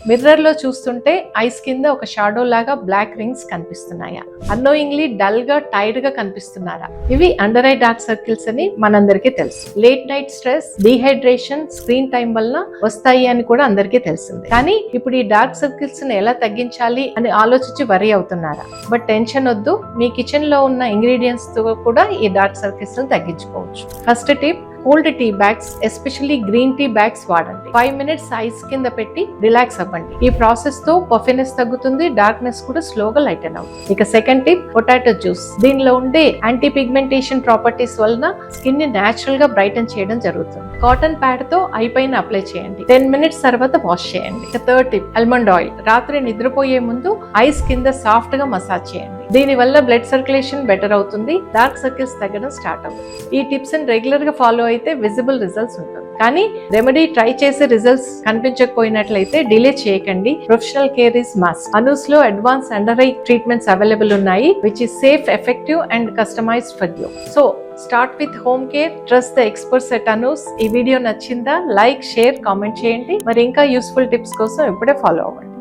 Mirror లో చూస్తుంటే ice కింద ఒక షాడో లాగా బ్లాక్ రింగ్స్ కనిపిస్తున్నాయా? అన్నోయింగ్లీ డల్ గా టైర్డ్ గా కనిపిస్తున్నారా? ఇవి అండర్ ఐ డార్క్ సర్కిల్స్ అని మనందరికీ తెలుసు. Late night stress, dehydration, screen time వలన వస్తాయి అని కూడా అందరికీ తెలిసింది. కానీ ఇప్పుడు ఈ డార్క్ సర్కిల్స్ ని ఎలా తగ్గించాలి అని ఆలోచించి వరి అవుతున్నారా? బట్ టెన్షన్ వద్దు, మీ కిచెన్ లో ఉన్న ఇంగ్రీడియంట్స్ తో కూడా ఈ డార్క్ సర్కిల్స్ ని తగ్గించుకోవచ్చు. First tip, cold tea bags, especially green tea bags వాడండి. 5 minutes ఐస్ కింద పెట్టి రిలాక్స్ అవ్వండి. ఈ ప్రాసెస్ తో పఫినెస్ తగ్గుతుంది, డార్క్నెస్ కూడా స్లోగా లైటన్ అవుతుంది. ఇక సెకండ్ టిప్, పొటాటో జ్యూస్. దీనిలో ఉండే యాంటీ పిగ్మెంటేషన్ ప్రాపర్టీస్ వలన స్కిన్ ని నేచురల్ గా బ్రైటన్ చేయడం జరుగుతుంది. కాటన్ ప్యాడ్ తో ఐ పైన అప్లై చేయండి. 10 minutes తర్వాత వాష్ చేయండి. ఇక థర్డ్ టిప్, ఆల్మండ్ ఆయిల్. రాత్రి నిద్రపోయే ముందు ఐస్ కింద సాఫ్ట్ గా మసాజ్ చేయండి. దీని వల్ల బ్లడ్ సర్క్యులేషన్ బెటర్ అవుతుంది, డార్క్ సర్కిల్స్ తగ్గడం స్టార్ట్ అవుతుంది. ఈ టిప్స్ ని రెగ్యులర్ గా ఫాలో అయితే విజిబుల్ రిజల్ట్స్ ఉంటుంది. కానీ రెమెడీ ట్రై చేసే రిజల్ట్స్ కనిపించకపోయినట్లయితే డిలే చేయకండి. Professional care is must. Anoos లో advance under eye treatments available ఉన్నాయి, which is safe, effective and customised for you. So start with home care, trust the experts at Anoos. ఈ video నచ్చిందా? Like, share, comment చేయండి. మరి ఇంకా useful tips కోసం ఇప్పుడే follow అవ్వండి.